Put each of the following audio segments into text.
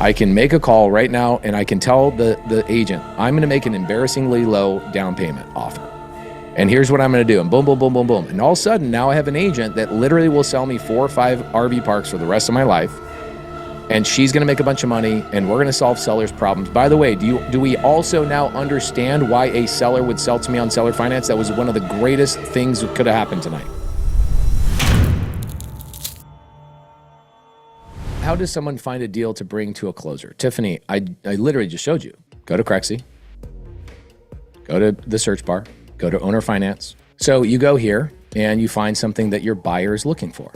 I can make a call right now and I can tell the agent, I'm going to make an embarrassingly low down payment offer. And here's what I'm going to do. And boom, boom, boom, boom, boom. And all of a sudden, now I have an agent that literally will sell me 4 or 5 RV parks for the rest of my life. And she's going to make a bunch of money and we're going to solve sellers' problems. By the way, do we also now understand why a seller would sell to me on seller finance? That was one of the greatest things that could have happened tonight. How does someone find a deal to bring to a closer? Tiffany, I literally just showed you. Go to Crexy, go to the search bar, go to owner finance. So you go here and you find something that your buyer is looking for.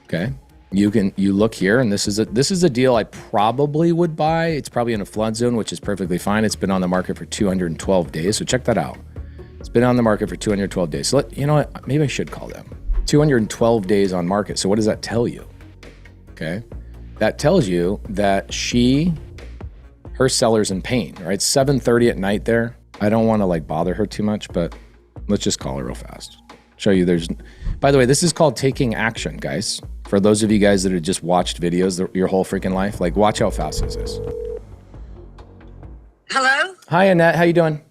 Okay. You look here and this is a deal I probably would buy. It's probably in a flood zone, which is perfectly fine. It's been on the market for 212 days. So check that out. It's been on the market for 212 days. So you know what? Maybe I should call them. 212 days on market. So what does that tell you? Okay. That tells you that her seller's in pain, right? 7:30 at night there. I don't want to like bother her too much, but let's just call her real fast. Show you by the way, this is called taking action, guys. For those of you guys that have just watched videos your whole freaking life, like watch how fast this is. Hello? Hi, Annette. How you doing?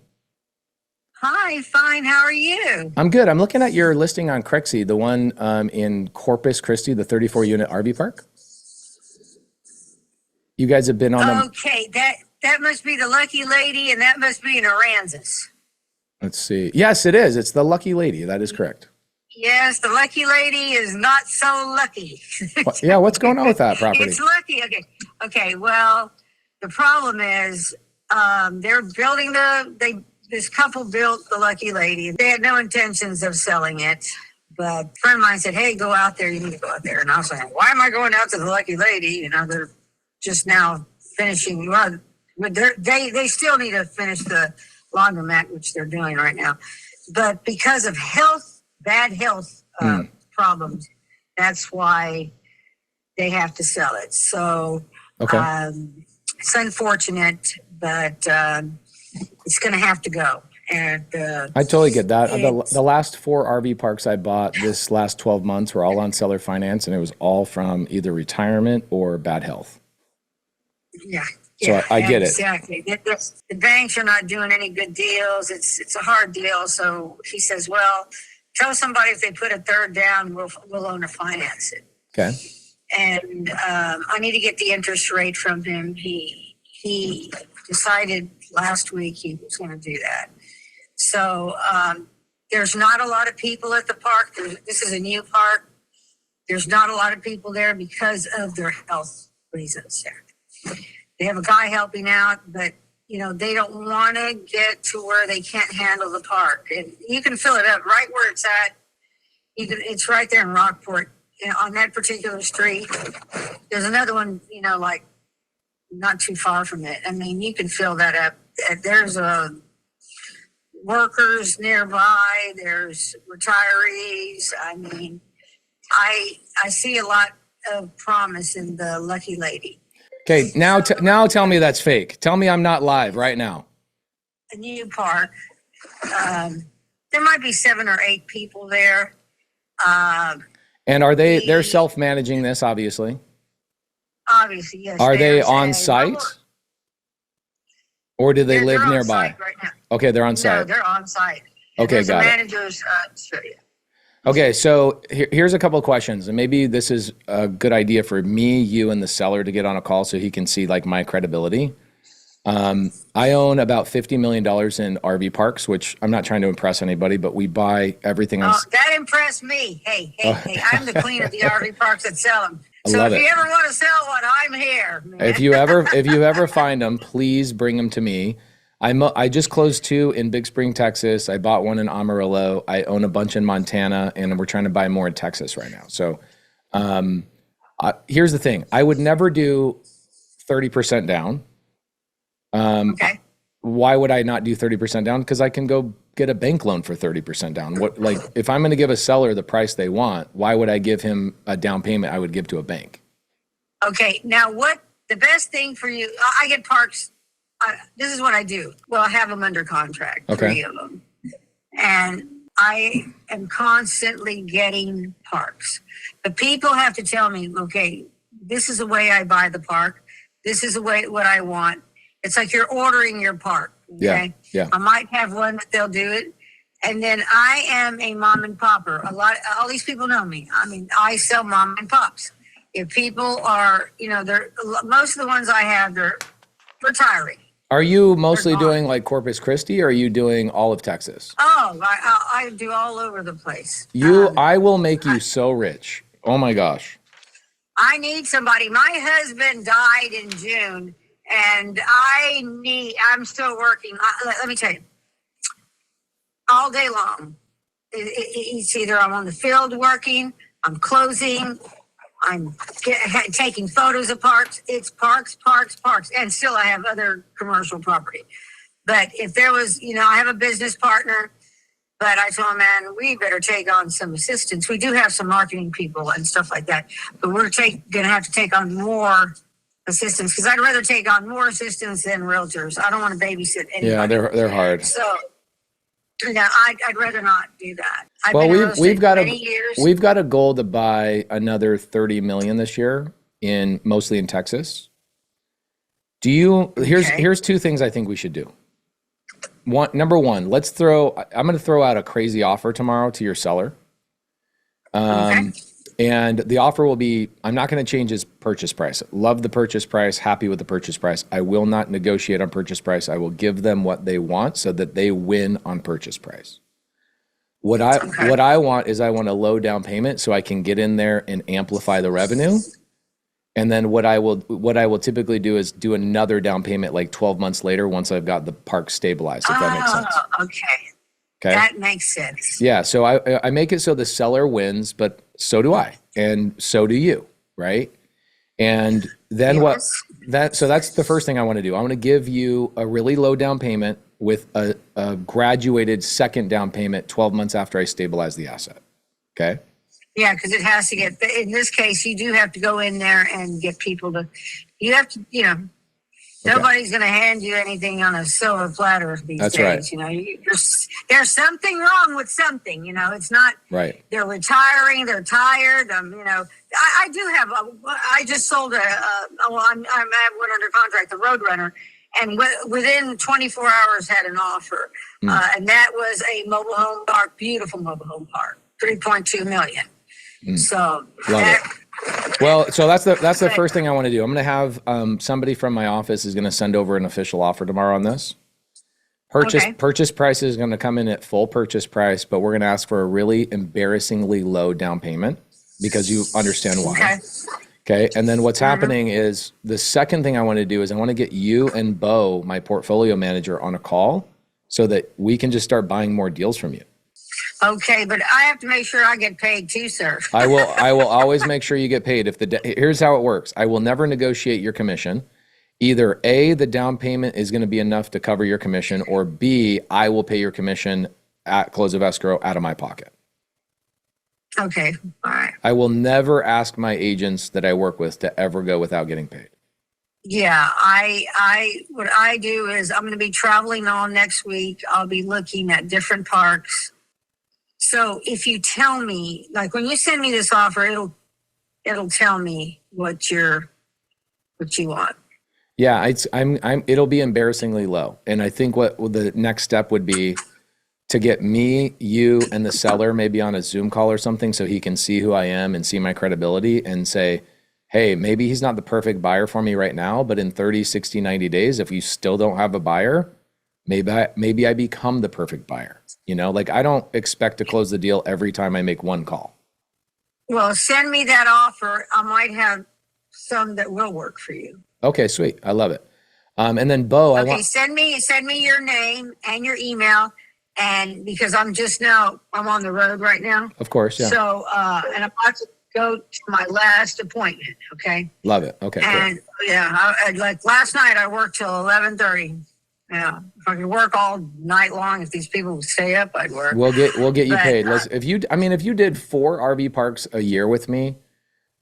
Hi, fine. How are you? I'm good. I'm looking at your listing on Crexy, the one in Corpus Christi, the 34-unit RV park. You guys have been on them. Okay, that must be the Lucky Lady, and that must be in Aransas. Let's see. Yes, it is. It's the Lucky Lady. That is correct. Yes, the Lucky Lady is not so lucky. Yeah, what's going on with that property? It's lucky. Okay. Well, the problem is they're building this couple built the Lucky Lady. They had no intentions of selling it. But a friend of mine said, hey, go out there. You need to go out there. And I was like, why am I going out to the Lucky Lady? You know, they're just now finishing. Well, they still need to finish the laundromat, which they're doing right now. But because of bad health problems, that's why they have to sell it. So okay. It's unfortunate, but it's going to have to go. And I totally get that. The last 4 RV parks I bought this last 12 months were all on seller finance, and it was all from either retirement or bad health. Yeah. So I get it. Exactly. The banks are not doing any good deals. It's a hard deal. So he says, well, tell somebody if they put a third down, we'll owner finance it. Okay. And I need to get the interest rate from him. He decided last week he was going to do that. So there's not a lot of people at the park. This is a new park. There's not a lot of people there because of their health reasons there. They have a guy helping out, but they don't want to get to where they can't handle the park. And you can fill it up right where it's at. It's right there in Rockport, on that particular street. There's another one, like not too far from it. I mean, you can fill that up. There's workers nearby. There's retirees. I mean, I see a lot of promise in the Lucky Lady. Okay, now tell me that's fake. Tell me I'm not live right now. A new park. There might be 7 or 8 people there. And are they're self-managing this, obviously? Obviously, yes. Are they on site? Or do they live nearby? On site right now. Okay, they're on site. No, they're on site. Okay, got it. Managers, sure, yeah. Okay, so here's a couple of questions, and maybe this is a good idea for me, you, and the seller to get on a call so he can see like my credibility. I own about $50 million in RV parks, which I'm not trying to impress anybody, but we buy everything. That impressed me. Hey, I'm the queen of the RV parks that sell them. So if you ever want to sell one, I'm here. Man. If you ever find them, please bring them to me. I just closed 2 in Big Spring, Texas. I bought one in Amarillo. I own a bunch in Montana, and we're trying to buy more in Texas right now. So here's the thing. I would never do 30% down. Okay. Why would I not do 30% down? Because I can go get a bank loan for 30% down. If I'm going to give a seller the price they want, why would I give him a down payment I would give to a bank? Okay. Now, what the best thing for you? I get parks. This is what I do. Well, I have them under contract, 3 of them. And I am constantly getting parks. But people have to tell me, okay, this is the way I buy the park. This is the way what I want. It's like you're ordering your park. Okay? Yeah. I might have one that they'll do it. And then I am a mom and popper. All these people know me. I mean, I sell mom and pops. If people are, most of the ones I have, they're retiring. Are you mostly doing like Corpus Christi, or are you doing all of Texas? Oh, I do all over the place. I will make you so rich. Oh my gosh. I need somebody. My husband died in June, and I'm still working. Let me tell you, all day long. It's either I'm on the field working, I'm closing, I'm taking photos of parks. It's parks. And still I have other commercial property. But if there was, I have a business partner, but I told him, man, we better take on some assistants. We do have some marketing people and stuff like that, but we're going to have to take on more assistants, because I'd rather take on more assistants than realtors. I don't want to babysit anybody. Yeah, they're hard. So, I'd rather not do that. Well, we've got a goal to buy another 30 million this year, mostly in Texas. Here's two things I think we should do. Number one, I'm going to throw out a crazy offer tomorrow to your seller. Okay. And the offer will be, I'm not going to change his purchase price. Love the purchase price, happy with the purchase price. I will not negotiate on purchase price. I will give them what they want so that they win on purchase price. What I want is I want a low down payment so I can get in there and amplify the revenue. And then what I will typically do is do another down payment like 12 months later once I've got the park stabilized, if that makes sense. Okay. That makes sense. Yeah. So I make it so the seller wins, but so do I, and so do you, right? And then so that's the first thing I want to do. I want to give you a really low down payment with a graduated second down payment 12 months after I stabilize the asset. Okay. Yeah, because it has to in this case, you do have to go in there and get people nobody's going to hand you anything on a silver platter these days. Right. There's something wrong with something. It's not right. They're retiring. They're tired. I do have. I just sold I have one under contract, the Roadrunner, and within 24 hours had an offer, and that was a mobile home park, beautiful mobile home park, 3.2 million. So love it. Well, so that's the first thing I want to do. I'm going to have somebody from my office is going to send over an official offer tomorrow on this. Purchase price is going to come in at full purchase price, but we're going to ask for a really embarrassingly low down payment because you understand why. Okay. And then what's happening is the second thing I want to do is I want to get you and Bo, my portfolio manager, on a call so that we can just start buying more deals from you. Okay, but I have to make sure I get paid too, sir. I will always make sure you get paid. Here's how it works. I will never negotiate your commission. Either A, the down payment is going to be enough to cover your commission, or B, I will pay your commission at close of escrow out of my pocket. Okay, all right. I will never ask my agents that I work with to ever go without getting paid. Yeah, what I do is I'm going to be traveling all next week. I'll be looking at different parks. So if you tell me, like when you send me this offer, it'll tell me what you want. Yeah, it'll be embarrassingly low. And I think what the next step would be to get me, you, and the seller maybe on a Zoom call or something so he can see who I am and see my credibility and say, hey, maybe he's not the perfect buyer for me right now, but in 30, 60, 90 days, if you still don't have a buyer, maybe I become the perfect buyer. I don't expect to close the deal every time I make one call. Well, send me that offer. I might have some that will work for you. Okay, sweet. I love it. And then Bo, send me your name and your email, and because I'm on the road right now. Of course, yeah. So, and I'm about to go to my last appointment. Okay. Love it. Okay. And cool. Yeah, like last night I worked till 11:30. Yeah, if I could work all night long, if these people would stay up, I'd work. We'll get you paid. If you did 4 RV parks a year with me,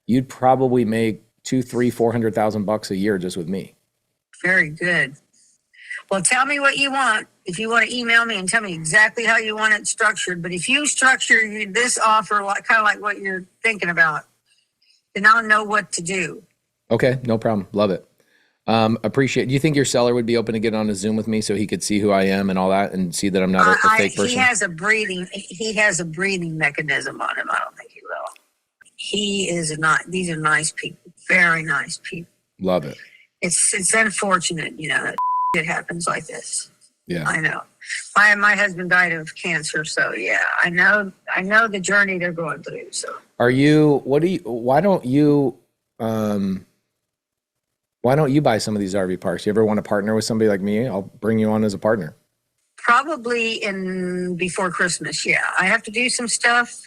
you'd probably make $400,000 a year just with me. Very good. Well, tell me what you want. If you want to email me and tell me exactly how you want it structured, but if you structure this offer kind of like what you're thinking about, then I'll know what to do. Okay, no problem. Love it. Appreciate. Do you think your seller would be open to get on a Zoom with me so he could see who I am and all that and see that I'm not a fake person? He has a breathing mechanism on him. I don't think he will. These are nice people, very nice people. Love it. It's unfortunate, that it happens like this. Yeah. I know. My husband died of cancer, so yeah, I know the journey they're going through. So why don't you buy some of these RV parks? You ever want to partner with somebody like me? I'll bring you on as a partner. Probably before Christmas. Yeah, I have to do some stuff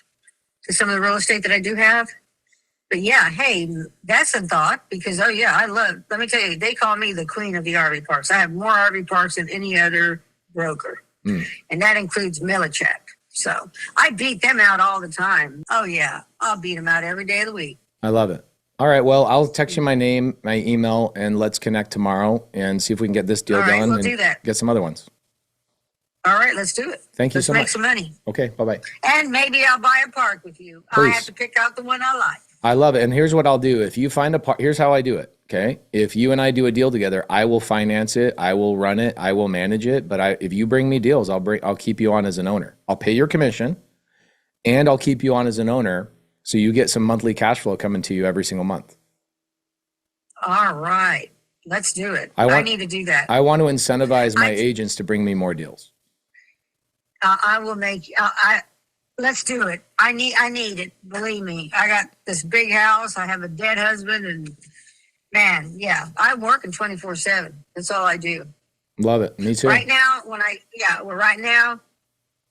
to some of the real estate that I do have. But yeah, hey, that's a thought because, let me tell you, they call me the queen of the RV parks. I have more RV parks than any other broker. And that includes Millichek. So I beat them out all the time. Oh yeah, I'll beat them out every day of the week. I love it. All right, well, I'll text you my name, my email, and let's connect tomorrow and see if we can get this deal done we'll and do that. Get some other ones. All right, let's do it. Thank you so much. Let's make some money. Okay, bye-bye. And maybe I'll buy a park with you. Please. I have to pick out the one I like. I love it. And here's what I'll do. If you find a park, here's how I do it. Okay. If you and I do a deal together, I will finance it. I will run it. I will manage it. But if you bring me deals, I'll keep you on as an owner. I'll pay your commission and I'll keep you on as an owner. So you get some monthly cash flow coming to you every single month. All right. Let's do it. I need to do that. I want to incentivize my agents to bring me more deals. I will make, let's do it. I need it. Believe me. I got this big house. I have a dead husband and man, yeah, I'm working 24/7. That's all I do. Love it. Me too. Right now, right now,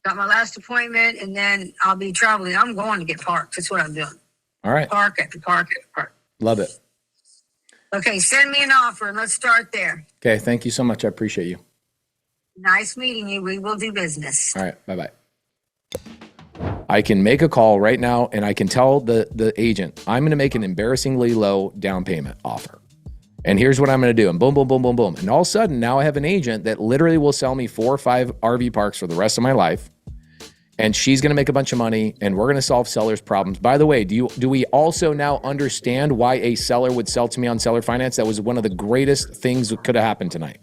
got my last appointment and then I'll be traveling. I'm going to get parked. That's what I'm doing. All right. Park after park after park. Love it. Okay. Send me an offer and let's start there. Okay. Thank you so much. I appreciate you. Nice meeting you. We will do business. All right. Bye-bye. I can make a call right now and I can tell the agent, I'm going to make an embarrassingly low down payment offer. And here's what I'm going to do. And boom, boom, boom, boom, boom. And all of a sudden now I have an agent that literally will sell me 4 or 5 RV parks for the rest of my life. And she's going to make a bunch of money and we're going to solve sellers' problems. By the way, do we also now understand why a seller would sell to me on seller finance? That was one of the greatest things that could have happened tonight.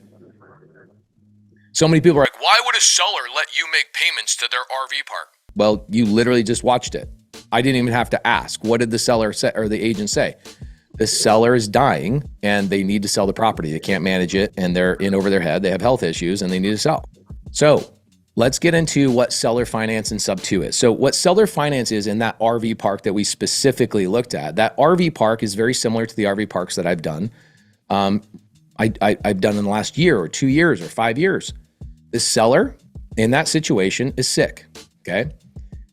So many people are like, why would a seller let you make payments to their RV park? Well, you literally just watched it. I didn't even have to ask. What did the seller say or the agent say? The seller is dying and they need to sell the property. They can't manage it and they're in over their head. They have health issues and they need to sell. So let's get into what seller finance in sub 2 is. So what seller finance is in that RV park that we specifically looked at, that RV park is very similar to the RV parks that I've done. I've done in the last year or 2 years or 5 years. The seller in that situation is sick. Okay.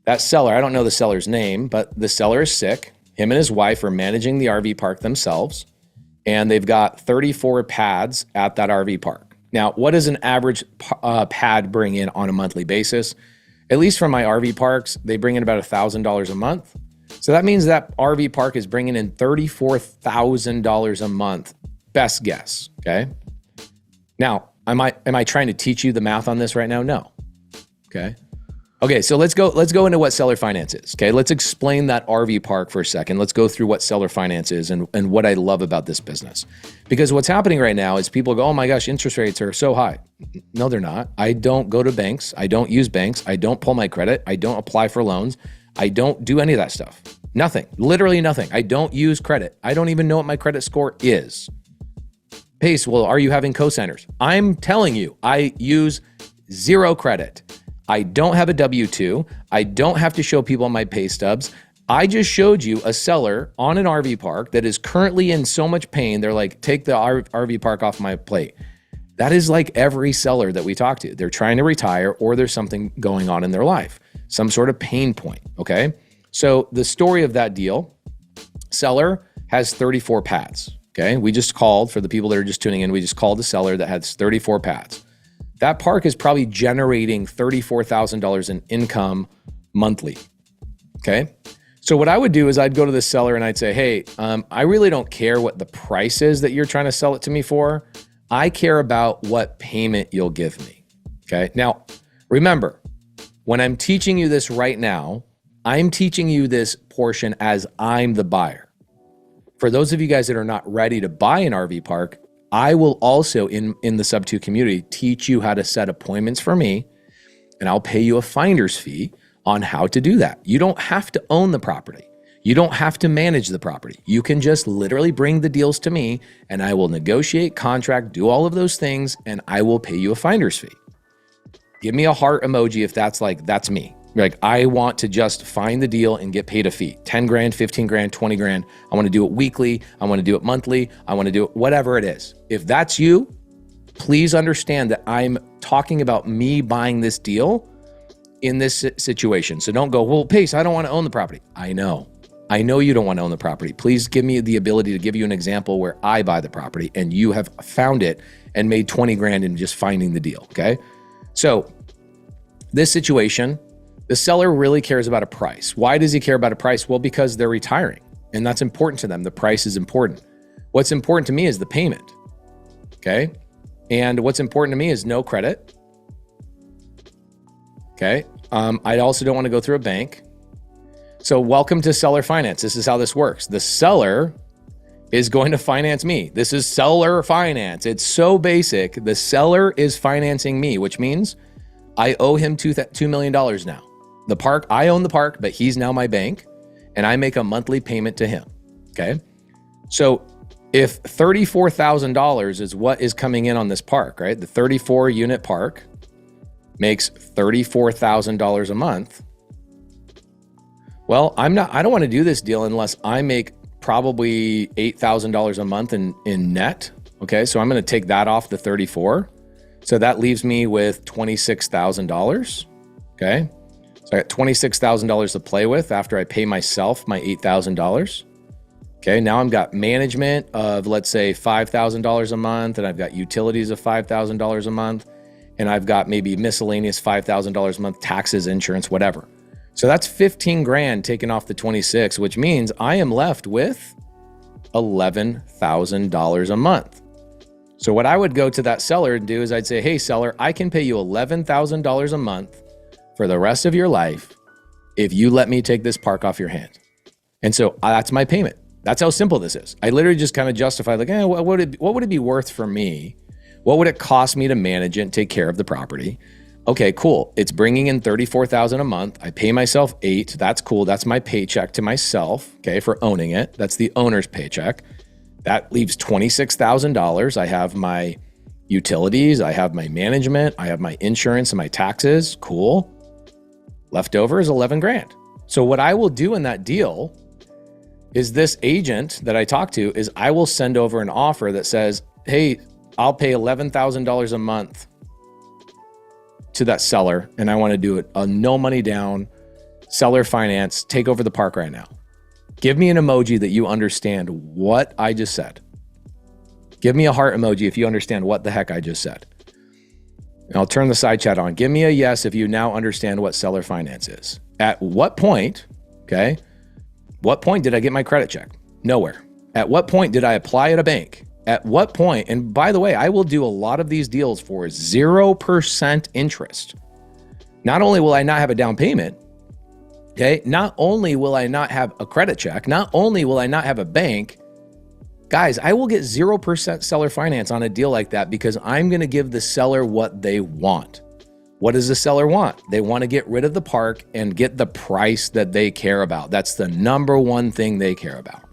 That seller, I don't know the seller's name, but the seller is sick. Him and his wife are managing the RV park themselves, and they've got 34 pads at that RV park. Now, what does an average pad bring in on a monthly basis? At least from my RV parks, they bring in about $1,000 a month. So that means that RV park is bringing in $34,000 a month. Best guess. Okay. Now, am I trying to teach you the math on this right now? No. Okay. Okay, so let's go into what seller finance is. Okay, let's explain that RV park for a second. Let's go through what seller finance is and what I love about this business. Because what's happening right now is people go, oh my gosh, interest rates are so high. No, they're not. I don't go to banks. I don't use banks. I don't pull my credit. I don't apply for loans. I don't do any of that stuff. Nothing, literally nothing. I don't use credit. I don't even know what my credit score is. Pace, well, are you having cosigners? I'm telling you, I use zero credit. I don't have a W-2. I don't have to show people my pay stubs. I just showed you a seller on an RV park that is currently in so much pain. They're like, take the RV park off my plate. That is like every seller that we talk to. They're trying to retire or there's something going on in their life, some sort of pain point, okay? So the story of that deal, seller has 34 pads, okay? We just called, for the people that are just tuning in, we just called the seller that has 34 pads. That park is probably generating $34,000 in income monthly, okay? So what I would do is I'd go to the seller and I'd say, hey, I really don't care what the price is that you're trying to sell it to me for. I care about what payment you'll give me, okay? Now, remember, when I'm teaching you this right now, I'm teaching you this portion as I'm the buyer. For those of you guys that are not ready to buy an RV park, I will also in the sub 2 community teach you how to set appointments for me, and I'll pay you a finder's fee on how to do that. You don't have to own the property. You don't have to manage the property. You can just literally bring the deals to me, and I will negotiate, contract, do all of those things, and I will pay you a finder's fee. Give me a heart emoji if that's me. Like, I want to just find the deal and get paid a fee. 10 grand, 15 grand, 20 grand. I want to do it weekly. I want to do it monthly. I want to do it whatever it is. If that's you, please understand that I'm talking about me buying this deal in this situation. So don't go, well, Pace, I don't want to own the property. I know you don't want to own the property. Please give me the ability to give you an example where I buy the property and you have found it and made 20 grand in just finding the deal, okay? So this situation, the seller really cares about a price. Why does he care about a price? Well, because they're retiring, and that's important to them. The price is important. What's important to me is the payment, okay? And what's important to me is no credit, okay? I also don't want to go through a bank. So welcome to seller finance. This is how this works. The seller is going to finance me. This is seller finance. It's so basic. The seller is financing me, which means I owe him $2 million now. The park, I own the park, but he's now my bank, and I make a monthly payment to him, okay? So if $34,000 is what is coming in on this park, right? The 34 unit park makes $34,000 a month. Well, I don't want to do this deal unless I make probably $8,000 a month in net. Okay, so I'm going to take that off the 34. So that leaves me with $26,000. Okay, so I got $26,000 to play with after I pay myself my $8,000. Okay, now I've got management of, let's say, $5,000 a month, and I've got utilities of $5,000 a month, and I've got maybe miscellaneous $5,000 a month, taxes, insurance, whatever. So that's 15 grand taken off the 26, which means I am left with $11,000 a month. So what I would go to that seller and do is I'd say, hey, seller, I can pay you $11,000 a month for the rest of your life if you let me take this park off your hand. And so that's my payment. That's how simple this is. I literally just kind of justify, like, what would it be worth for me? What would it cost me to manage it and take care of the property? Okay, cool. It's bringing in $34,000 a month. I pay myself $8,000. That's cool. That's my paycheck to myself, okay, for owning it. That's the owner's paycheck. That leaves $26,000. I have my utilities. I have my management. I have my insurance and my taxes. Cool. Leftover is 11 grand. So what I will do in that deal is this agent that I talk to is I will send over an offer that says, hey, I'll pay $11,000 a month to that seller, and I want to do it a no money down, seller finance, take over the park right now. Give me an emoji that you understand what I just said. Give me a heart emoji if you understand what the heck I just said. And I'll turn the side chat on. Give me a yes if you now understand what seller finance is. At what point, okay, what point did I get my credit check? Nowhere. At what point did I apply at a bank? At what point, and by the way, I will do a lot of these deals for 0% interest. Not only will I not have a down payment, okay, not only will I not have a credit check, not only will I not have a bank, guys, I will get 0% seller finance on a deal like that because I'm going to give the seller what they want. What does the seller want? They want to get rid of the park and get the price that they care about. That's the number one thing they care about.